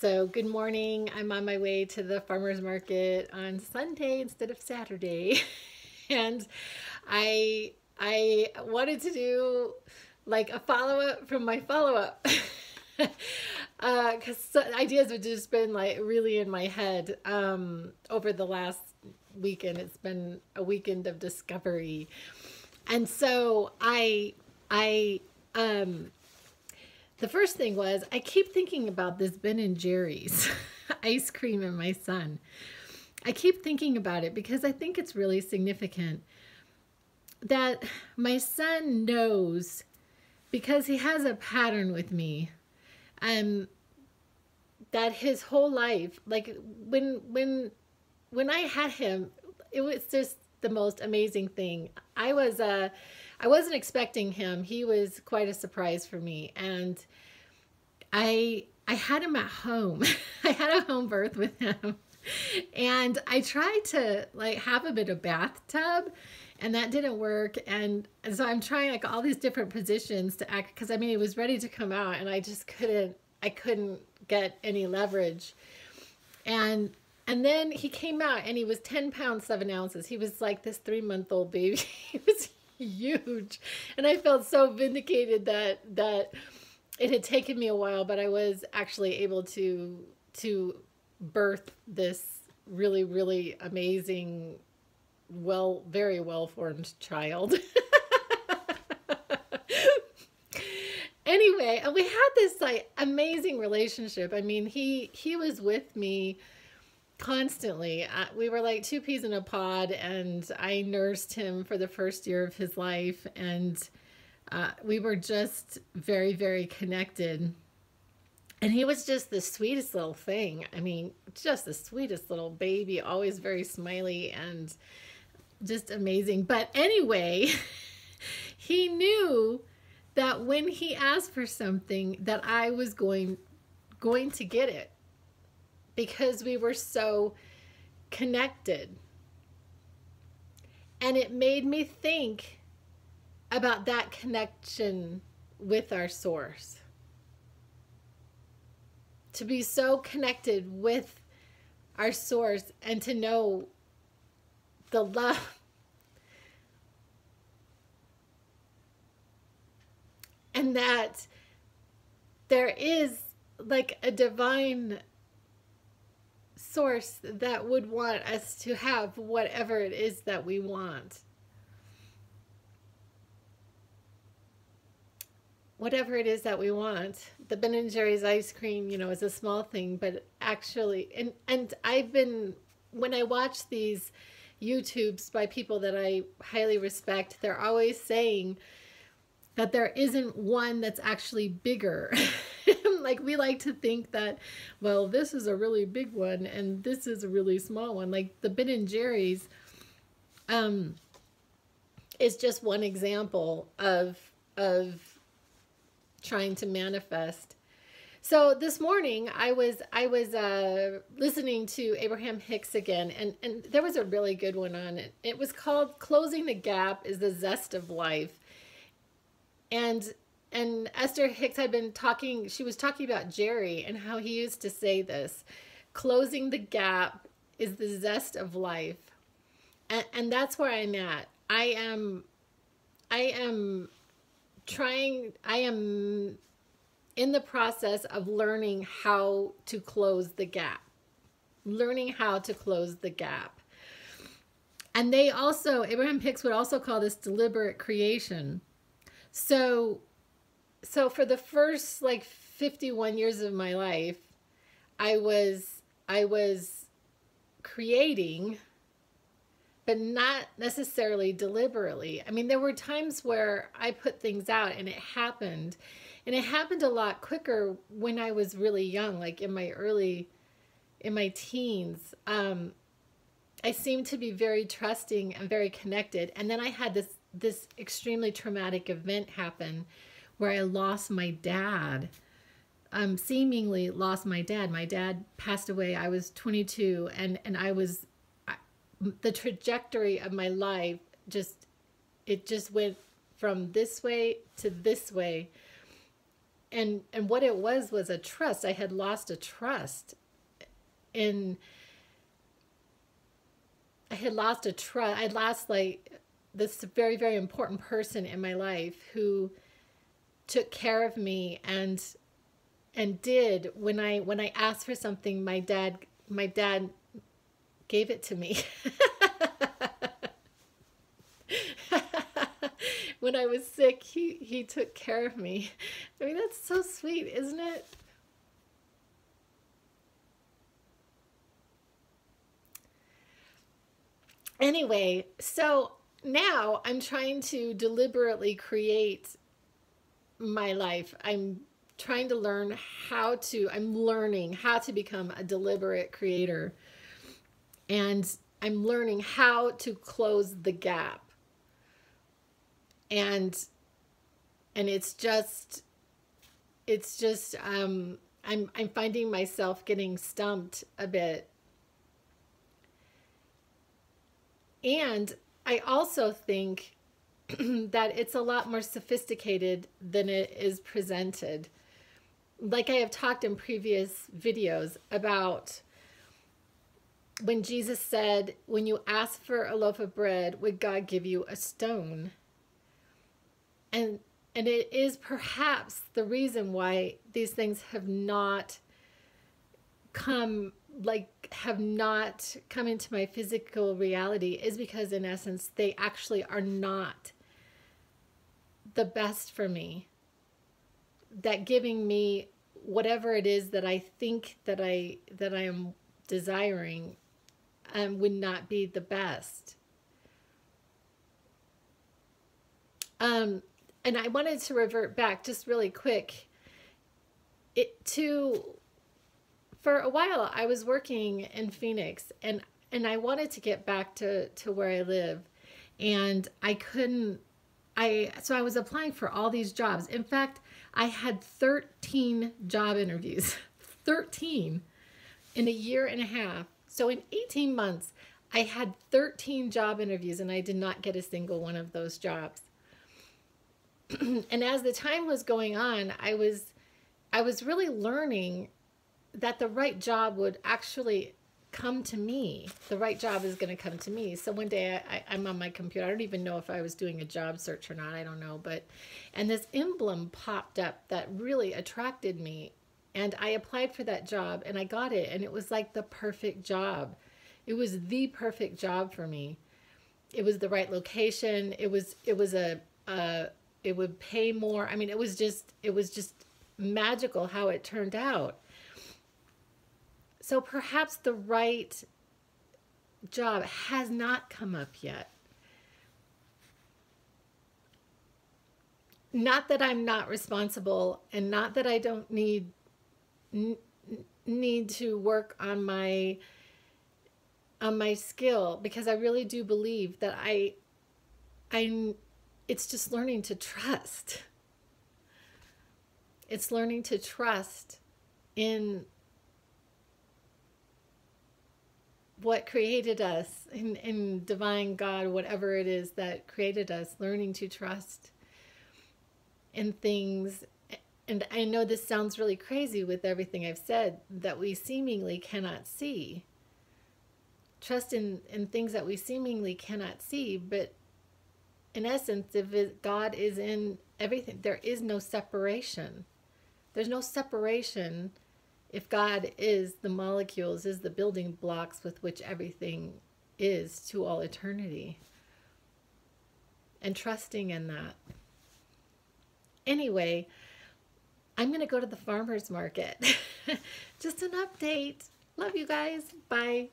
So, good morning. I'm on my way to the farmer's market on Sunday instead of Saturday. And I wanted to do like a follow-up from my follow-up. Because ideas have just been like really in my head over the last weekend. It's been a weekend of discovery. And so um the first thing was I keep thinking about this Ben and Jerry's ice cream and my son. I keep thinking about it because I think it's really significant that my son knows, because he has a pattern with me, um, that his whole life, like when I had him, it was just the most amazing thing. I wasn't expecting him. He was quite a surprise for me, and I had him at home. I had a home birth with him. And I tried to like have him in a bathtub, and that didn't work. And so I'm trying like all these different positions to act, because I mean he was ready to come out and I couldn't get any leverage. And and then he came out and he was 10 pounds 7 ounces. He was like this 3-month-old baby. He was huge. And I felt so vindicated that it had taken me a while, but I was actually able to birth this really, really amazing, very well formed child. Anyway, and we had this like amazing relationship. I mean, he was with me constantly. We were like two peas in a pod, and I nursed him for the first year of his life, and we were just very, very connected. And he was just the sweetest little thing. I mean, just the sweetest little baby, always very smiley and just amazing. But anyway, he knew that when he asked for something that I was going to get it, because we were so connected. And it made me think about that connection with our source. To be so connected with our source and to know the love and that there is like a divine source that would want us to have whatever it is that we want. Whatever it is that we want. The Ben and Jerry's ice cream, you know, is a small thing, but actually, and I've been, when I watch these YouTubes by people that I highly respect, they're always saying that there isn't one that's actually bigger. Like we like to think that, well, this is a really big one and this is a really small one. Like the Ben and Jerry's is just one example of trying to manifest. So this morning I was listening to Abraham Hicks again, and there was a really good one on it. It was called "Closing the Gap is the Zest of Life." And Esther Hicks had been talking, she was talking about Jerry and how he used to say this: closing the gap is the zest of life. And that's where I'm at. I am in the process of learning how to close the gap. Learning how to close the gap. And they also, Abraham Hicks would also call this deliberate creation. So for the first like 51 years of my life, I was creating, but not necessarily deliberately. I mean, there were times where I put things out and it happened. And it happened a lot quicker when I was really young, like in my teens. I seemed to be very trusting and very connected. And then I had this extremely traumatic event happen where I lost my dad. Seemingly lost my dad. My dad passed away. I was 22, and the trajectory of my life just went from this way to this way. And what it was a trust. I had lost a trust in, I had lost a trust. I'd lost like this very, very important person in my life who took care of me and did when I asked for something, my dad gave it to me. When I was sick, he took care of me. I mean, that's so sweet, isn't it? Anyway, so now I'm trying to deliberately create my life. I'm learning how to become a deliberate creator. And I'm learning how to close the gap. And I'm finding myself getting stumped a bit. And I also think that it's a lot more sophisticated than it is presented. Like I have talked in previous videos about when Jesus said, when you ask for a loaf of bread, would God give you a stone? And it is perhaps the reason why these things have not come into my physical reality, is because in essence they actually are not the best for me. That giving me whatever it is that I think that I am desiring would not be the best. And I wanted to revert back just really quick for a while I was working in Phoenix, and I wanted to get back to where I live, and I couldn't. So I was applying for all these jobs. In fact, I had 13 job interviews, 13 in a year and a half. So in 18 months, I had 13 job interviews, and I did not get a single one of those jobs. And as the time was going on, I was really learning that the right job would actually come to me. The right job is going to come to me. So one day I'm on my computer. I don't even know if I was doing a job search or not. I don't know. And this emblem popped up that really attracted me. And I applied for that job and I got it. And it was like the perfect job. It was the perfect job for me. It was the right location. It would pay more. I mean, it was just magical how it turned out. So perhaps the right job has not come up yet. Not that I'm not responsible, and not that I don't need to work on my skill, because I really do believe that it's just learning to trust. It's learning to trust in what created us, in divine God, whatever it is that created us, learning to trust in things. And I know this sounds really crazy with everything I've said, that we seemingly cannot see. Trust in things that we seemingly cannot see, but in essence, God is in everything. There is no separation. There's no separation if God is the molecules, is the building blocks with which everything is to all eternity. And trusting in that. Anyway, I'm going to go to the farmer's market. Just an update. Love you guys. Bye.